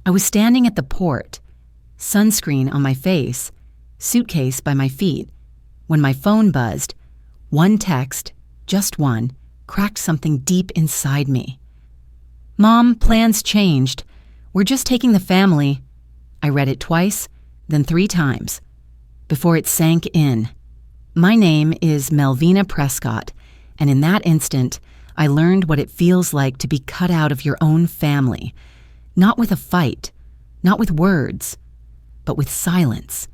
I was standing at the port, sunscreen on my face, suitcase by my feet, when my phone buzzed. One text, just one, cracked something deep inside me. "Mom, plans changed. We're just taking the family." I read it twice, then 3 times, before it sank in. My name is Melvina Prescott, and in that instant, I learned what it feels like to be cut out of your own family. Not with a fight, not with words, but with silence.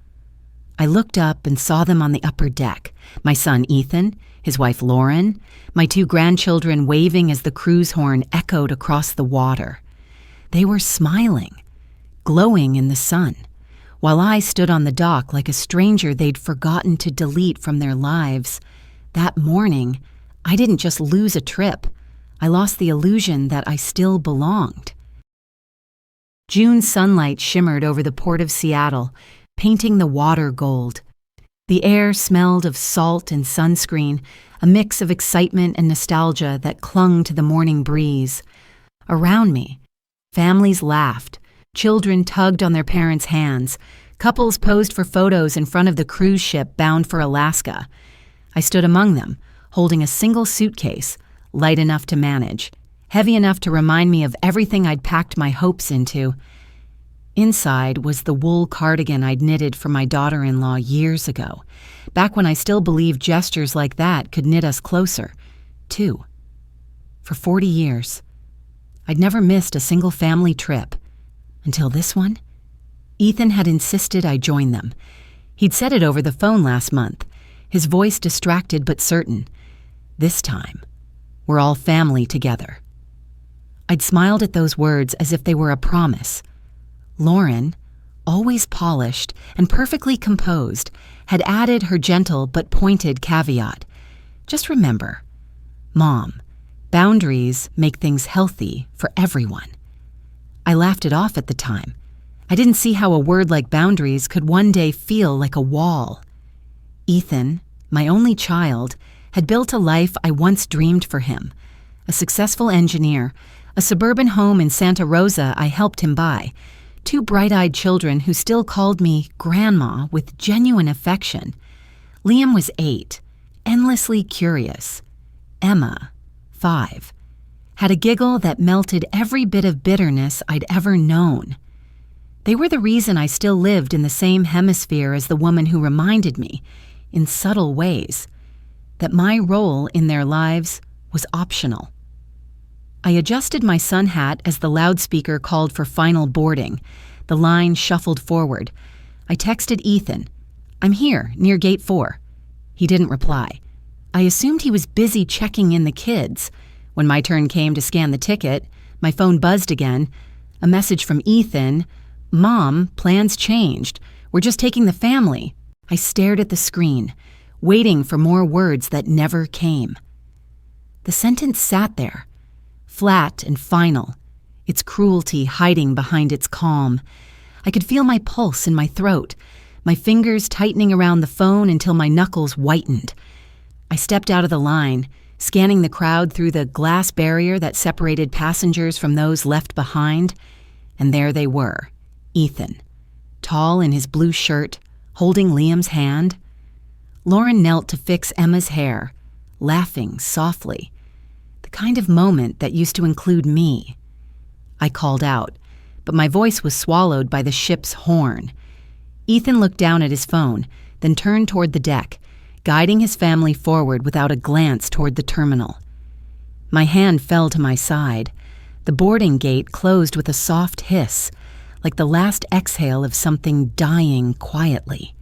I looked up and saw them on the upper deck, my son Ethan, his wife Lauren, my 2 grandchildren waving as the cruise horn echoed across the water. They were smiling, glowing in the sun, while I stood on the dock like a stranger they'd forgotten to delete from their lives. That morning, I didn't just lose a trip. I lost the illusion that I still belonged. June sunlight shimmered over the port of Seattle, painting the water gold. The air smelled of salt and sunscreen, a mix of excitement and nostalgia that clung to the morning breeze. Around me, families laughed, children tugged on their parents' hands, couples posed for photos in front of the cruise ship bound for Alaska. I stood among them, holding a single suitcase, light enough to manage, heavy enough to remind me of everything I'd packed my hopes into. Inside was the wool cardigan I'd knitted for my daughter-in-law years ago, back when I still believed gestures like that could knit us closer, too. For 40 years, I'd never missed a single family trip. Until this one, Ethan had insisted I join them. He'd said it over the phone last month, his voice distracted but certain. This time, we're all family together. I'd smiled at those words as if they were a promise. Lauren, always polished and perfectly composed, had added her gentle but pointed caveat. Just remember, Mom, boundaries make things healthy for everyone. I laughed it off at the time. I didn't see how a word like boundaries could one day feel like a wall. Ethan, my only child, had built a life I once dreamed for him. A successful engineer, a suburban home in Santa Rosa I helped him buy, 2 bright-eyed children who still called me Grandma with genuine affection. Liam was 8, endlessly curious. Emma, 5, had a giggle that melted every bit of bitterness I'd ever known. They were the reason I still lived in the same hemisphere as the woman who reminded me, in subtle ways, that my role in their lives was optional. I adjusted my sun hat as the loudspeaker called for final boarding. The line shuffled forward. I texted Ethan, "I'm here, near gate 4. He didn't reply. I assumed he was busy checking in the kids. When my turn came to scan the ticket, my phone buzzed again. A message from Ethan, "Mom, plans changed. We're just taking the family." I stared at the screen, waiting for more words that never came. The sentence sat there, flat and final, its cruelty hiding behind its calm. I could feel my pulse in my throat, my fingers tightening around the phone until my knuckles whitened. I stepped out of the line, scanning the crowd through the glass barrier that separated passengers from those left behind, and there they were, Ethan, tall in his blue shirt, holding Liam's hand. Lauren knelt to fix Emma's hair, laughing softly. The kind of moment that used to include me. I called out, but my voice was swallowed by the ship's horn. Ethan looked down at his phone, then turned toward the deck, guiding his family forward without a glance toward the terminal. My hand fell to my side. The boarding gate closed with a soft hiss, like the last exhale of something dying quietly.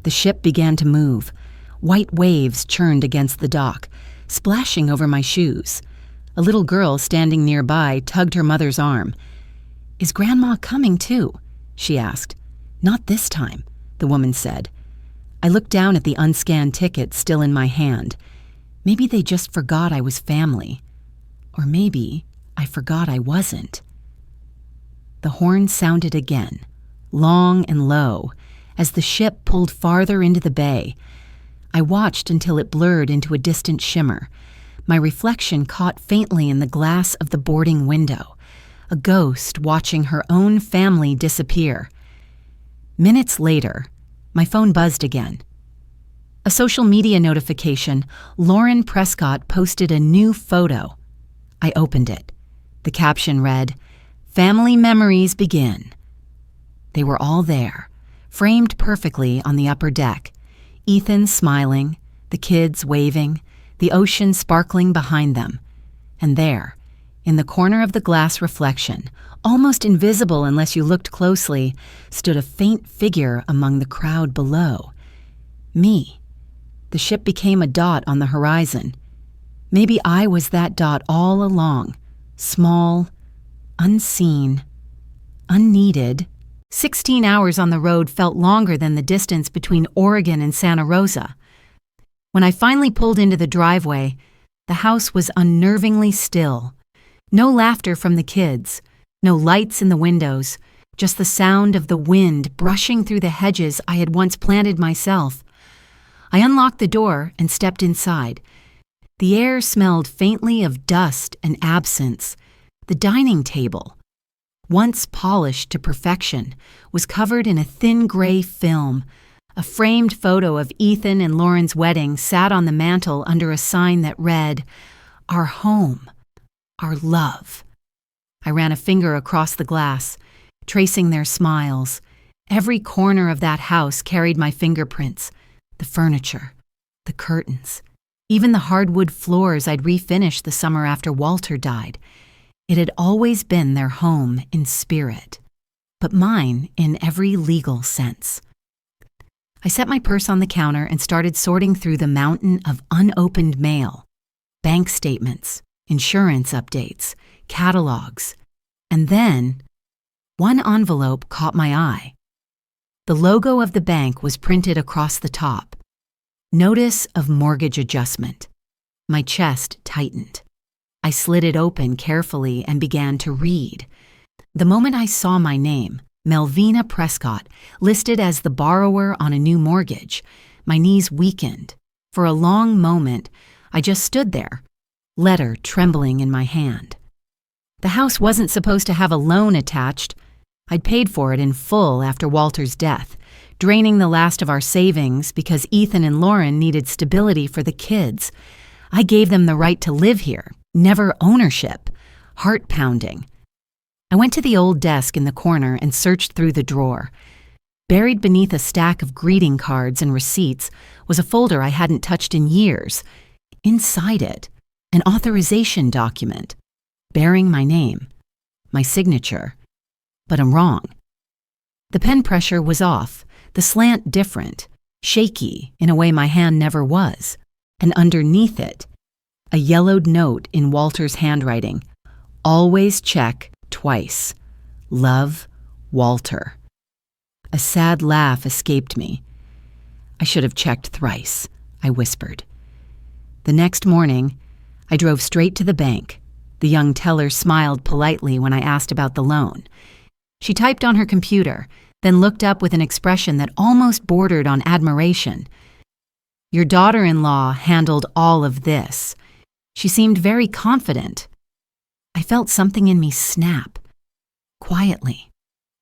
The ship began to move. White waves churned against the dock, splashing over my shoes. A little girl standing nearby tugged her mother's arm. "Is Grandma coming too?" she asked. "Not this time," the woman said. I looked down at the unscanned ticket still in my hand. Maybe they just forgot I was family. Or maybe I forgot I wasn't. The horn sounded again, long and low, as the ship pulled farther into the bay. I watched until it blurred into a distant shimmer. My reflection caught faintly in the glass of the boarding window. a ghost watching her own family disappear. Minutes later, my phone buzzed again. A social media notification. Lauren Prescott posted a new photo. I opened it. The caption read, "Family memories begin." They were all there, framed perfectly on the upper deck. Ethan smiling, the kids waving, the ocean sparkling behind them. And there, in the corner of the glass reflection, almost invisible unless you looked closely, stood a faint figure among the crowd below. Me. The ship became a dot on the horizon. Maybe I was that dot all along, small, unseen, unneeded. 16 hours on the road felt longer than the distance between Oregon and Santa Rosa. When I finally pulled into the driveway, the house was unnervingly still. No laughter from the kids, no lights in the windows, just the sound of the wind brushing through the hedges I had once planted myself. I unlocked the door and stepped inside. The air smelled faintly of dust and absence. The dining table, once polished to perfection, was covered in a thin gray film. A framed photo of Ethan and Lauren's wedding sat on the mantel under a sign that read, "Our home, our love." I ran a finger across the glass, tracing their smiles. Every corner of that house carried my fingerprints. The furniture, the curtains, even the hardwood floors I'd refinished the summer after Walter died. It had always been their home in spirit, but mine in every legal sense. I set my purse on the counter and started sorting through the mountain of unopened mail, bank statements, insurance updates, catalogs, and then one envelope caught my eye. The logo of the bank was printed across the top. Notice of mortgage adjustment. My chest tightened. I slid it open carefully and began to read. The moment I saw my name, Melvina Prescott, listed as the borrower on a new mortgage, my knees weakened. For a long moment, I just stood there, letter trembling in my hand. The house wasn't supposed to have a loan attached. I'd paid for it in full after Walter's death, draining the last of our savings because Ethan and Lauren needed stability for the kids. I gave them the right to live here, never ownership. Heart-pounding. I went to the old desk in the corner and searched through the drawer. Buried beneath a stack of greeting cards and receipts was a folder I hadn't touched in years. Inside it, an authorization document, bearing my name, my signature. But I'm wrong. The pen pressure was off, the slant different, shaky in a way my hand never was, and underneath it, a yellowed note in Walter's handwriting. Always check twice. Love, Walter. A sad laugh escaped me. I should have checked thrice, I whispered. The next morning, I drove straight to the bank. The young teller smiled politely when I asked about the loan. She typed on her computer, then looked up with an expression that almost bordered on admiration. "Your daughter-in-law handled all of this." She seemed very confident. I felt something in me snap, quietly,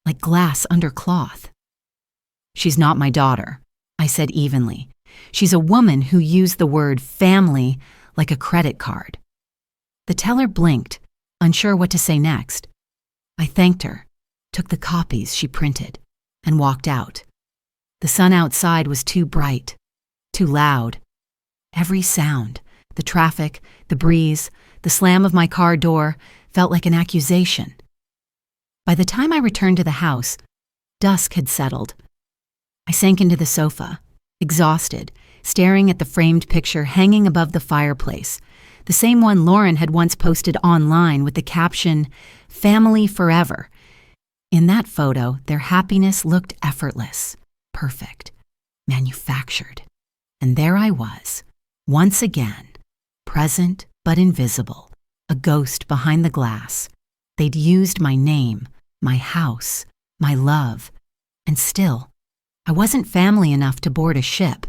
like glass under cloth. "She's not my daughter," I said evenly. "She's a woman who used the word family like a credit card." The teller blinked, unsure what to say next. I thanked her, took the copies she printed, and walked out. The sun outside was too bright, too loud. Every sound, the traffic, the breeze, the slam of my car door, felt like an accusation. By the time I returned to the house, dusk had settled. I sank into the sofa, exhausted, staring at the framed picture hanging above the fireplace, the same one Lauren had once posted online with the caption, "Family Forever." In that photo, their happiness looked effortless, perfect, manufactured. And there I was, once again, present but invisible, a ghost behind the glass. They'd used my name, my house, my love, and still, I wasn't family enough to board a ship.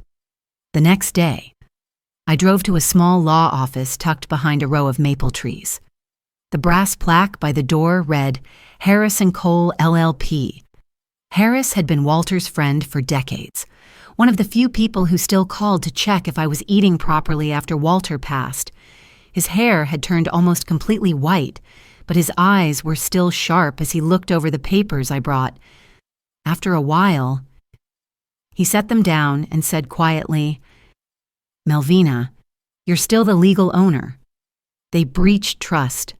The next day, I drove to a small law office tucked behind a row of maple trees. The brass plaque by the door read, Harris & Cole LLP. Harris had been Walter's friend for decades, one of the few people who still called to check if I was eating properly after Walter passed. His hair had turned almost completely white, but his eyes were still sharp as he looked over the papers I brought. After a while, he set them down and said quietly, Melvina, you're still the legal owner. They breached trust.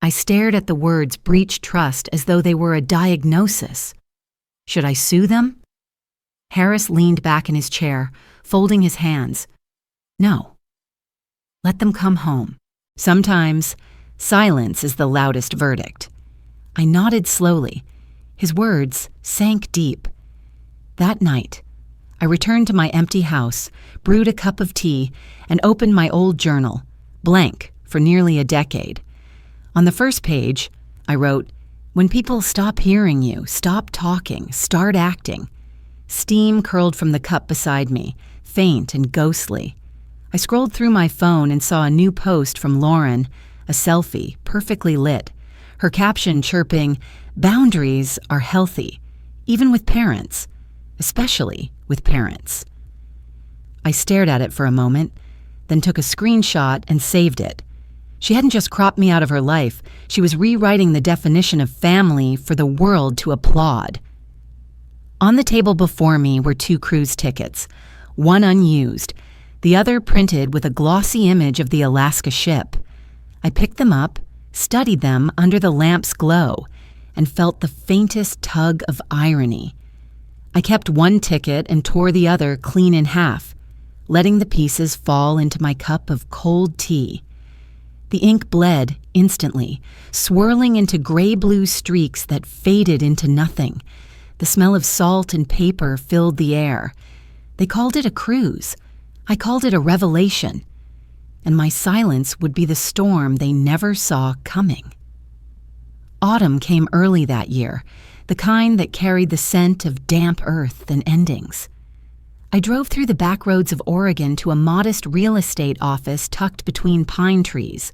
I stared at the words breach trust as though they were a diagnosis. Should I sue them? Harris leaned back in his chair, folding his hands. No. Let them come home. Sometimes, silence is the loudest verdict. I nodded slowly. His words sank deep. That night, I returned to my empty house, brewed a cup of tea, and opened my old journal, blank for nearly a decade. On the first page, I wrote, When people stop hearing you, stop talking, start acting. Steam curled from the cup beside me, faint and ghostly. I scrolled through my phone and saw a new post from Lauren, a selfie, perfectly lit, her caption chirping, Boundaries are healthy, even with parents, especially with parents. I stared at it for a moment, then took a screenshot and saved it. She hadn't just cropped me out of her life, she was rewriting the definition of family for the world to applaud. On the table before me were 2 cruise tickets, one unused, the other printed with a glossy image of the Alaska ship. I picked them up, studied them under the lamp's glow, and felt the faintest tug of irony. I kept one ticket and tore the other clean in half, letting the pieces fall into my cup of cold tea. The ink bled instantly, swirling into gray-blue streaks that faded into nothing. The smell of salt and paper filled the air. They called it a cruise. I called it a revelation. And my silence would be the storm they never saw coming. Autumn came early that year, the kind that carried the scent of damp earth and endings. I drove through the back roads of Oregon to a modest real estate office tucked between pine trees.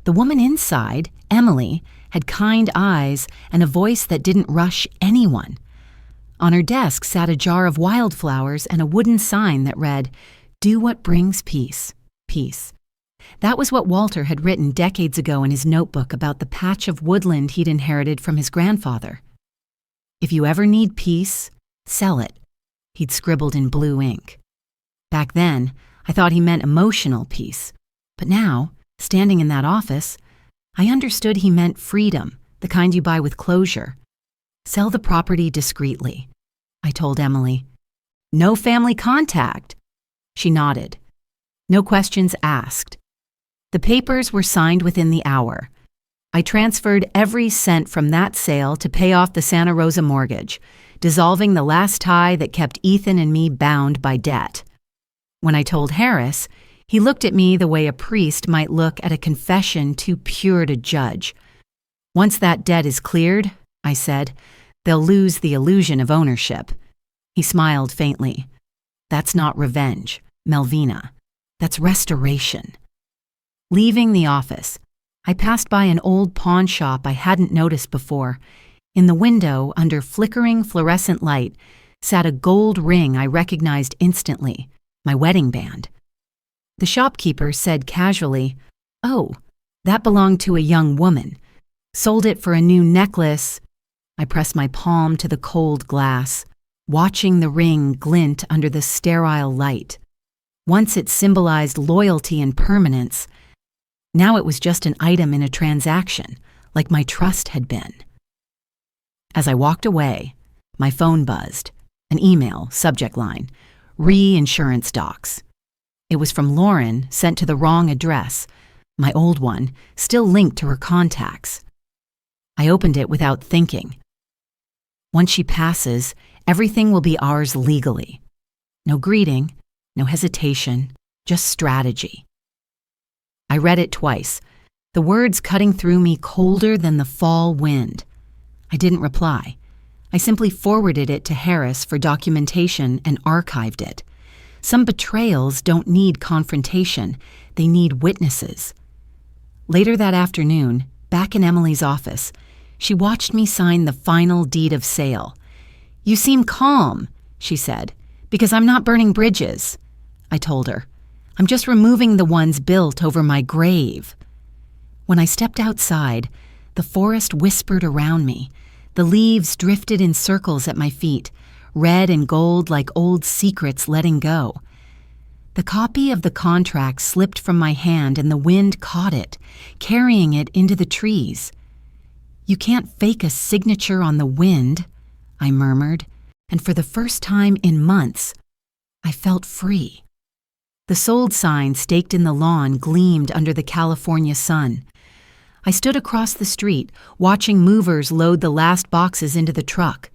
The woman inside, Emily, had kind eyes and a voice that didn't rush anyone. On her desk sat a jar of wildflowers and a wooden sign that read, Do what brings peace, peace. That was what Walter had written decades ago in his notebook about the patch of woodland he'd inherited from his grandfather. If you ever need peace, sell it, he'd scribbled in blue ink. Back then, I thought he meant emotional peace. But now, standing in that office, I understood he meant freedom, the kind you buy with closure. Sell the property discreetly, I told Emily. No family contact. She nodded. No questions asked. The papers were signed within the hour. I transferred every cent from that sale to pay off the Santa Rosa mortgage, dissolving the last tie that kept Ethan and me bound by debt. When I told Harris, he looked at me the way a priest might look at a confession too pure to judge. Once that debt is cleared, I said, they'll lose the illusion of ownership. He smiled faintly. That's not revenge, Melvina. That's restoration. Leaving the office, I passed by an old pawn shop I hadn't noticed before. In the window, under flickering fluorescent light, sat a gold ring I recognized instantly, my wedding band. The shopkeeper said casually, "Oh, that belonged to a young woman. Sold it for a new necklace." I pressed my palm to the cold glass, watching the ring glint under the sterile light. Once it symbolized loyalty and permanence. Now it was just an item in a transaction, like my trust had been. As I walked away, my phone buzzed. An email, subject line, re-insurance docs. It was from Lauren, sent to the wrong address, my old one, still linked to her contacts. I opened it without thinking. Once she passes, everything will be ours legally. No greeting, no hesitation, just strategy. I read it twice, the words cutting through me colder than the fall wind. I didn't reply. I simply forwarded it to Harris for documentation and archived it. Some betrayals don't need confrontation, they need witnesses. Later that afternoon, back in Emily's office, she watched me sign the final deed of sale. "You seem calm," she said, "because I'm not burning bridges." I told her, "I'm just removing the ones built over my grave." When I stepped outside, the forest whispered around me. The leaves drifted in circles at my feet, red and gold like old secrets letting go. The copy of the contract slipped from my hand and the wind caught it, carrying it into the trees. "You can't fake a signature on the wind," I murmured, and for the first time in months, I felt free. The sold sign staked in the lawn gleamed under the California sun. I stood across the street, watching movers load the last boxes into the truck.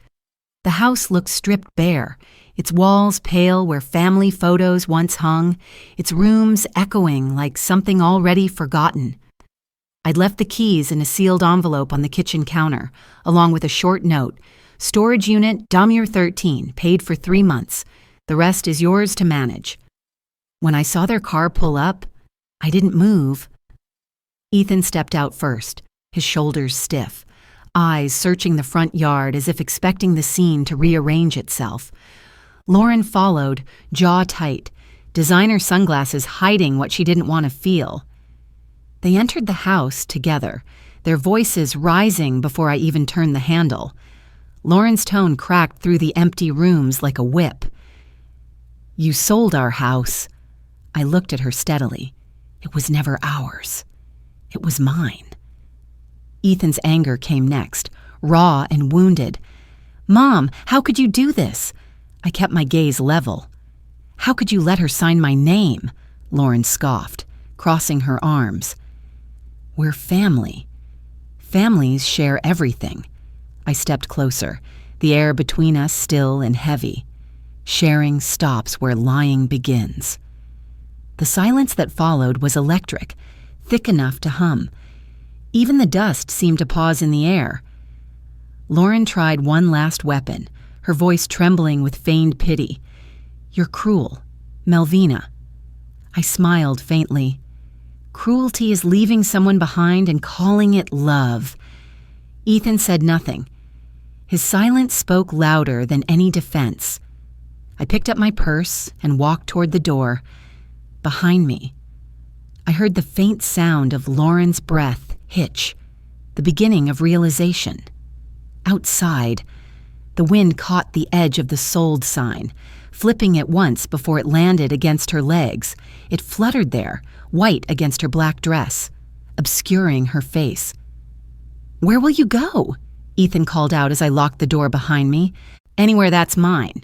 The house looked stripped bare, its walls pale where family photos once hung, its rooms echoing like something already forgotten. I'd left the keys in a sealed envelope on the kitchen counter, along with a short note. "Storage unit, Damir 13, paid for 3 months. The rest is yours to manage." When I saw their car pull up, I didn't move. Ethan stepped out first, his shoulders stiff, eyes searching the front yard as if expecting the scene to rearrange itself. Lauren followed, jaw tight, designer sunglasses hiding what she didn't want to feel. They entered the house together, their voices rising before I even turned the handle. Lauren's tone cracked through the empty rooms like a whip. "You sold our house." I looked at her steadily. It was never ours. It was mine. Ethan's anger came next, raw and wounded. "Mom, how could you do this?" I kept my gaze level. "How could you let her sign my name?" Lauren scoffed, crossing her arms. "We're family. Families share everything." I stepped closer, the air between us still and heavy. Sharing stops where lying begins. The silence that followed was electric, thick enough to hum. Even the dust seemed to pause in the air. Lauren tried one last weapon, her voice trembling with feigned pity. "You're cruel, Melvina." I smiled faintly. Cruelty is leaving someone behind and calling it love. Ethan said nothing. His silence spoke louder than any defense. I picked up my purse and walked toward the door. Behind me, I heard the faint sound of Lauren's breath hitch, the beginning of realization. Outside, the wind caught the edge of the sold sign, flipping it once before it landed against her legs. It fluttered there, white against her black dress, obscuring her face. "Where will you go?" Ethan called out as I locked the door behind me. "Anywhere that's mine,"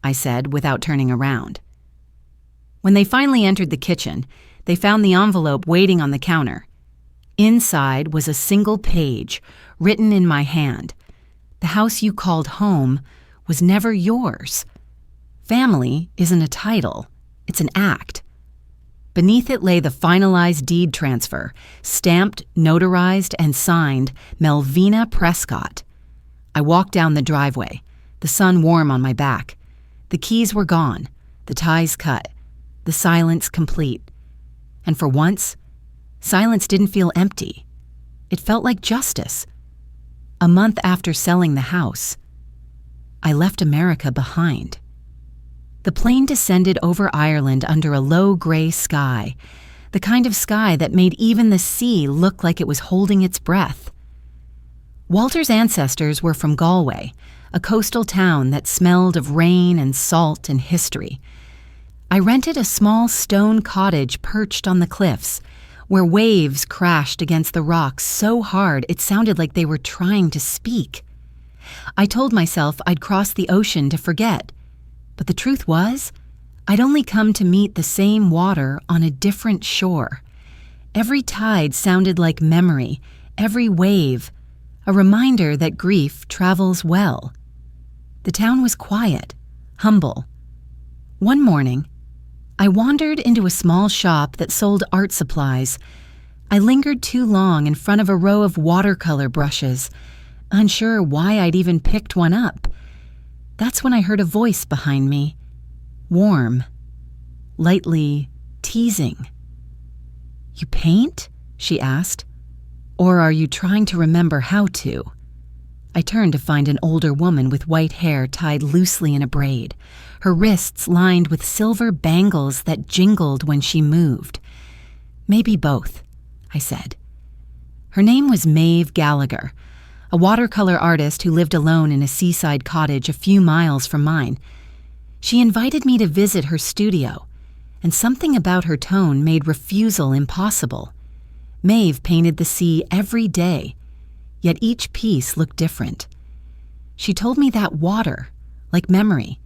I said without turning around. When they finally entered the kitchen, they found the envelope waiting on the counter. Inside was a single page, written in my hand. "The house you called home was never yours. Family isn't a title, it's an act." Beneath it lay the finalized deed transfer, stamped, notarized, and signed Melvina Prescott. I walked down the driveway, the sun warm on my back. The keys were gone, the ties cut, the silence complete. And for once, silence didn't feel empty. It felt like justice. A month after selling the house, I left America behind. The plane descended over Ireland under a low gray sky, the kind of sky that made even the sea look like it was holding its breath. Walter's ancestors were from Galway, a coastal town that smelled of rain and salt and history. I rented a small stone cottage perched on the cliffs, where waves crashed against the rocks so hard it sounded like they were trying to speak. I told myself I'd cross the ocean to forget, but the truth was, I'd only come to meet the same water on a different shore. Every tide sounded like memory, every wave, a reminder that grief travels well. The town was quiet, humble. One morning, I wandered into a small shop that sold art supplies. I lingered too long in front of a row of watercolor brushes, unsure why I'd even picked one up. That's when I heard a voice behind me, warm, lightly teasing. "You paint?" she asked. Or are you trying to remember how to? I turned to find an older woman with white hair tied loosely in a braid, her wrists lined with silver bangles that jingled when she moved. Maybe both, I said. Her name was Maeve Gallagher, a watercolor artist who lived alone in a seaside cottage a few miles from mine. She invited me to visit her studio, and something about her tone made refusal impossible. Maeve painted the sea every day, yet each piece looked different. She told me that water, like memory,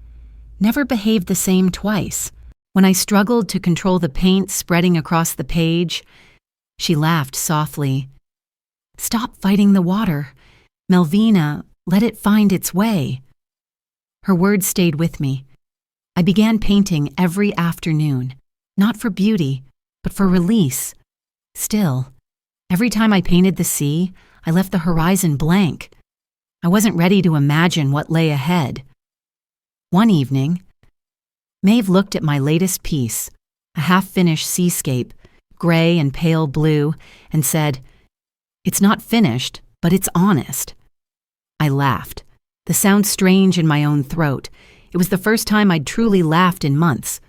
never behaved the same twice. When I struggled to control the paint spreading across the page, she laughed softly. Stop fighting the water. Melvina, let it find its way. Her words stayed with me. I began painting every afternoon, not for beauty, but for release. Still, every time I painted the sea, I left the horizon blank. I wasn't ready to imagine what lay ahead. One evening, Maeve looked at my latest piece, a half-finished seascape, gray and pale blue, and said, "It's not finished, but it's honest." I laughed, the sound strange in my own throat. It was the first time I'd truly laughed in months.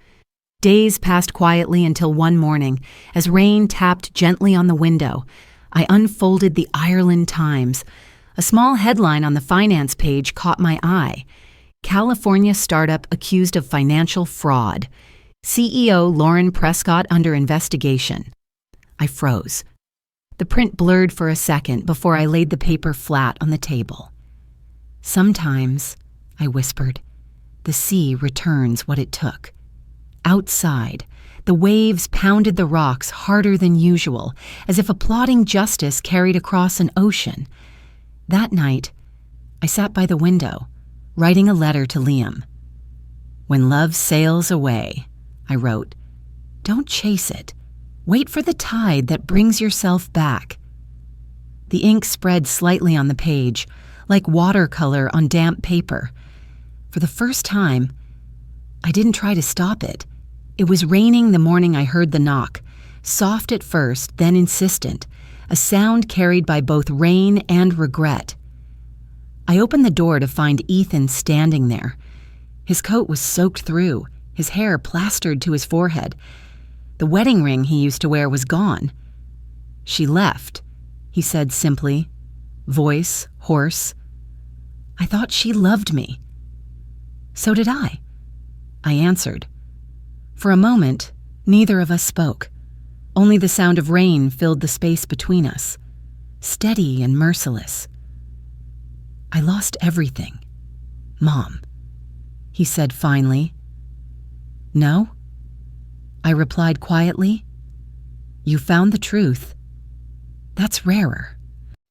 Days passed quietly until one morning, as rain tapped gently on the window, I unfolded the Ireland Times. A small headline on the finance page caught my eye. California startup accused of financial fraud. CEO Lauren Prescott under investigation. I froze. The print blurred for a second before I laid the paper flat on the table. Sometimes, I whispered, the sea returns what it took. Outside, the waves pounded the rocks harder than usual, as if applauding justice carried across an ocean. That night, I sat by the window, writing a letter to Liam. When love sails away, I wrote, don't chase it. Wait for the tide that brings yourself back. The ink spread slightly on the page, like watercolor on damp paper. For the first time, I didn't try to stop it. It was raining the morning I heard the knock, soft at first, then insistent, a sound carried by both rain and regret. I opened the door to find Ethan standing there. His coat was soaked through, his hair plastered to his forehead. The wedding ring he used to wear was gone. She left, he said simply, voice hoarse. I thought she loved me. So did I answered. For a moment, neither of us spoke. Only the sound of rain filled the space between us, steady and merciless. I lost everything, Mom, he said finally. No? I replied quietly. You found the truth. That's rarer.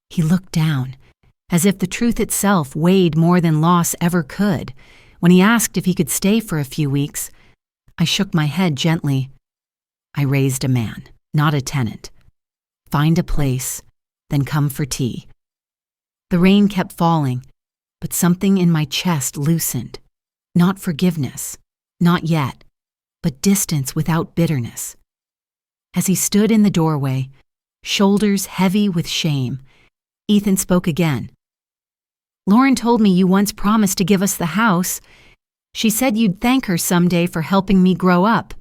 He looked down, as if the truth itself weighed more than loss ever could. When he asked if he could stay for a few weeks, I shook my head gently. I raised a man, not a tenant. Find a place, then come for tea. The rain kept falling, but something in my chest loosened. Not forgiveness, not yet, but distance without bitterness. As he stood in the doorway, shoulders heavy with shame, Ethan spoke again. Lauren told me you once promised to give us the house. She said you'd thank her someday for helping me grow up.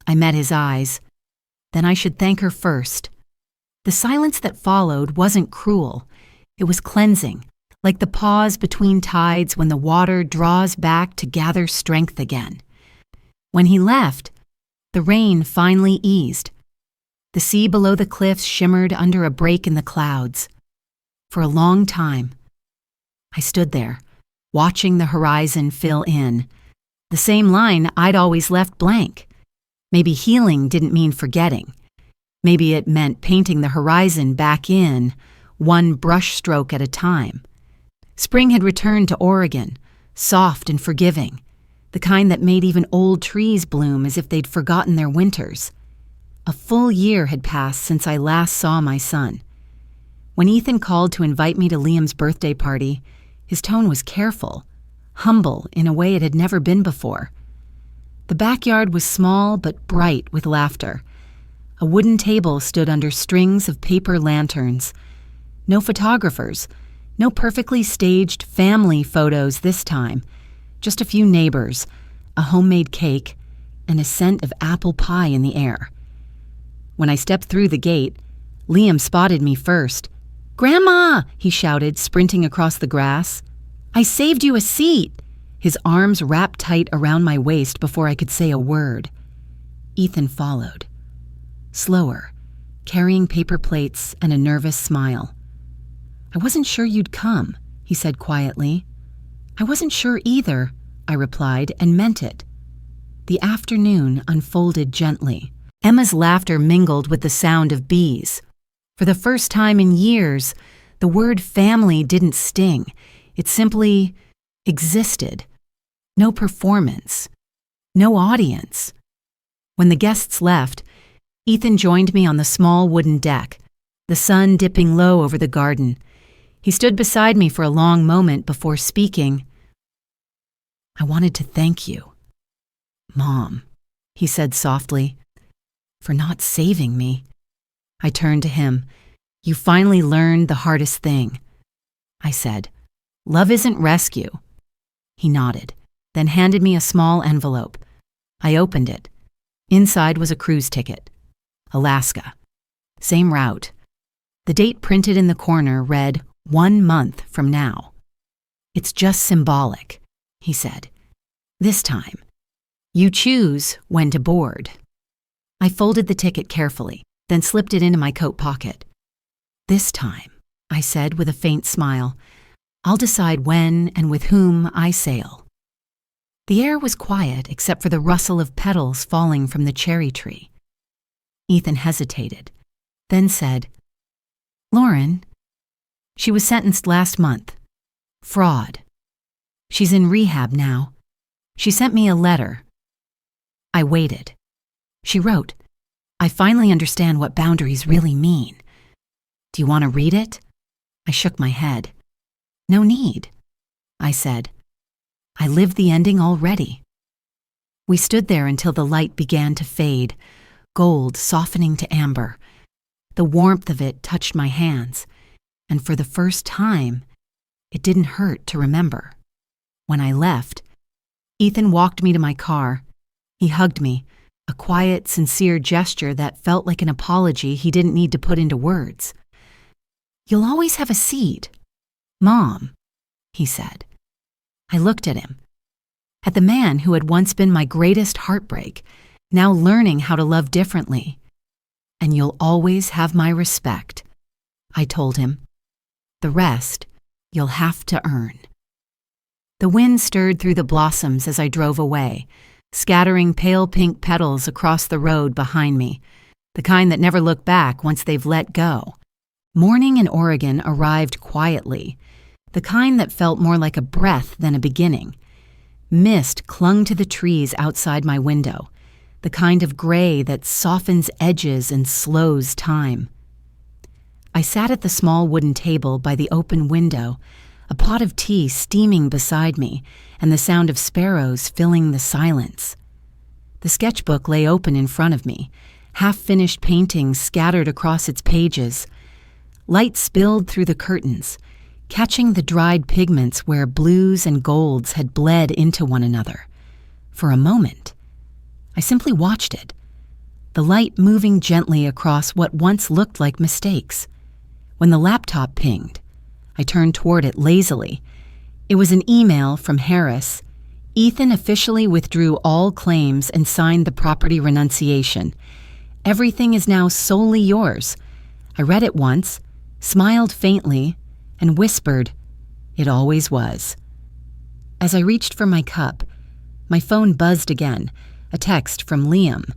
I met his eyes. Then I should thank her first. The silence that followed wasn't cruel. It was cleansing, like the pause between tides when the water draws back to gather strength again. When he left, the rain finally eased. The sea below the cliffs shimmered under a break in the clouds. For a long time, I stood there, watching the horizon fill in, the same line I'd always left blank. Maybe healing didn't mean forgetting. Maybe it meant painting the horizon back in, one brushstroke at a time. Spring had returned to Oregon, soft and forgiving, the kind that made even old trees bloom as if they'd forgotten their winters. A full year had passed since I last saw my son. When Ethan called to invite me to Liam's birthday party, his tone was careful, humble in a way it had never been before. The backyard was small but bright with laughter. A wooden table stood under strings of paper lanterns. No photographers, no perfectly staged family photos this time. Just a few neighbors, a homemade cake, and a scent of apple pie in the air. When I stepped through the gate, Liam spotted me first. "Grandma!" he shouted, sprinting across the grass. "I saved you a seat!" His arms wrapped tight around my waist before I could say a word. Ethan followed. Slower, carrying paper plates and a nervous smile. "I wasn't sure you'd come," he said quietly. "I wasn't sure either," I replied, and meant it. The afternoon unfolded gently. Emma's laughter mingled with the sound of bees. For the first time in years, the word family didn't sting. It simply existed. No performance. No audience. When the guests left, Ethan joined me on the small wooden deck, the sun dipping low over the garden. He stood beside me for a long moment before speaking. "I wanted to thank you, Mom," he said softly, "for not saving me." I turned to him. "You finally learned the hardest thing," I said. "Love isn't rescue." He nodded, then handed me a small envelope. I opened it. Inside was a cruise ticket. Alaska. Same route. The date printed in the corner read 1 month from now. "It's just symbolic," he said. "This time, you choose when to board." I folded the ticket carefully, then slipped it into my coat pocket. "This time," I said with a faint smile, "I'll decide when and with whom I sail." The air was quiet except for the rustle of petals falling from the cherry tree. Ethan hesitated, then said, "Lauren, she was sentenced last month. Fraud. She's in rehab now. She sent me a letter." I waited. She wrote, "I finally understand what boundaries really mean. Do you want to read it?" I shook my head. "No need," I said. "I lived the ending already." We stood there until the light began to fade, gold softening to amber. The warmth of it touched my hands, and for the first time, it didn't hurt to remember. When I left, Ethan walked me to my car. He hugged me, a quiet, sincere gesture that felt like an apology he didn't need to put into words. "You'll always have a seat, Mom," he said. I looked at him, at the man who had once been my greatest heartbreak, now learning how to love differently. "And you'll always have my respect," I told him. "The rest, you'll have to earn." The wind stirred through the blossoms as I drove away, scattering pale pink petals across the road behind me, the kind that never look back once they've let go. Morning in Oregon arrived quietly, the kind that felt more like a breath than a beginning. Mist clung to the trees outside my window, the kind of gray that softens edges and slows time. I sat at the small wooden table by the open window, a pot of tea steaming beside me and the sound of sparrows filling the silence. The sketchbook lay open in front of me, half-finished paintings scattered across its pages. Light spilled through the curtains, catching the dried pigments where blues and golds had bled into one another. For a moment, I simply watched it, the light moving gently across what once looked like mistakes. When the laptop pinged, I turned toward it lazily. It was an email from Harris. Ethan officially withdrew all claims and signed the property renunciation. "Everything is now solely yours." I read it once, smiled faintly, and whispered, "It always was." As I reached for my cup, my phone buzzed again, a text from Liam.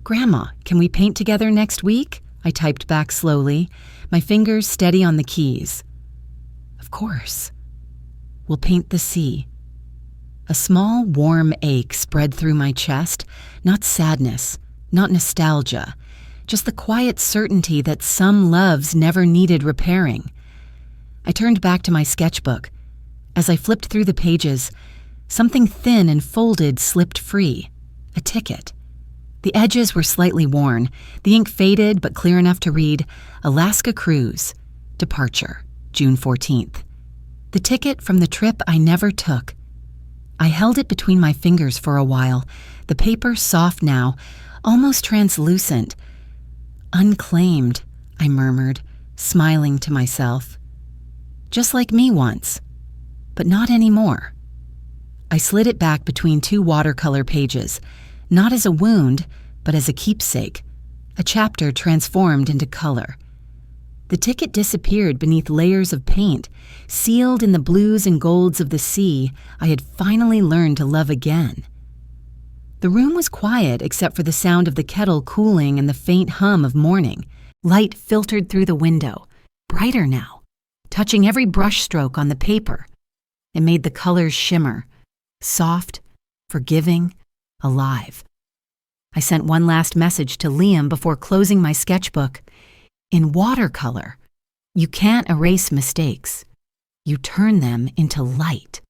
"Grandma, can we paint together next week?" I typed back slowly, my fingers steady on the keys. "Of course. We'll paint the sea." A small, warm ache spread through my chest, not sadness, not nostalgia, just the quiet certainty that some loves never needed repairing. I turned back to my sketchbook. As I flipped through the pages, something thin and folded slipped free, a ticket. The edges were slightly worn, the ink faded but clear enough to read, Alaska Cruise, Departure, June 14th. The ticket from the trip I never took. I held it between my fingers for a while, the paper soft now, almost translucent. Unclaimed, I murmured, smiling to myself. Just like me once, but not anymore. I slid it back between two watercolor pages, not as a wound, but as a keepsake, a chapter transformed into color. The ticket disappeared beneath layers of paint, sealed in the blues and golds of the sea I had finally learned to love again. The room was quiet except for the sound of the kettle cooling and the faint hum of morning. Light filtered through the window, brighter now, touching every brushstroke on the paper. It made the colors shimmer, soft, forgiving, alive. I sent one last message to Liam before closing my sketchbook. In watercolor, you can't erase mistakes. You turn them into light.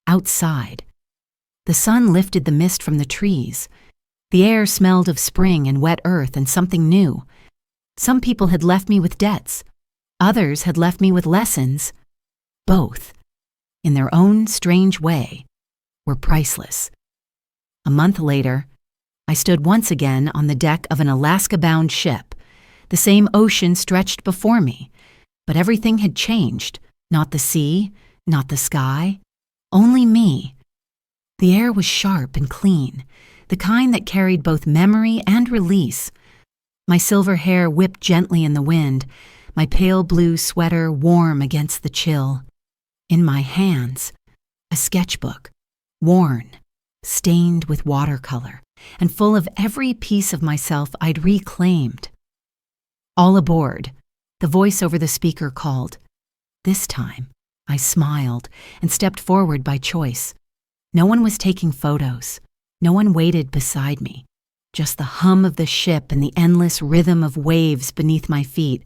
Outside, the sun lifted the mist from the trees. The air smelled of spring and wet earth and something new. Some people had left me with debts. Others had left me with lessons. Both, in their own strange way, were priceless. A month later, I stood once again on the deck of an Alaska-bound ship. The same ocean stretched before me, but everything had changed. Not the sea, not the sky, only me. The air was sharp and clean, the kind that carried both memory and release. My silver hair whipped gently in the wind, my pale blue sweater warm against the chill. In my hands, a sketchbook, worn, stained with watercolor, and full of every piece of myself I'd reclaimed. All aboard, the voice over the speaker called. This time, I smiled and stepped forward by choice. No one was taking photos. No one waited beside me. Just the hum of the ship and the endless rhythm of waves beneath my feet.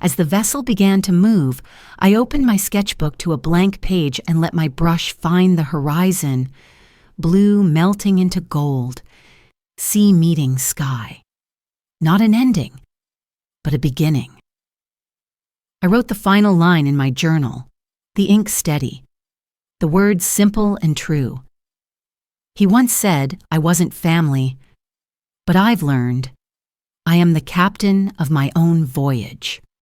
As the vessel began to move, I opened my sketchbook to a blank page and let my brush find the horizon, blue melting into gold, sea meeting sky. Not an ending, but a beginning. I wrote the final line in my journal, the ink steady, the words simple and true. He once said I wasn't family, but I've learned I am the captain of my own voyage.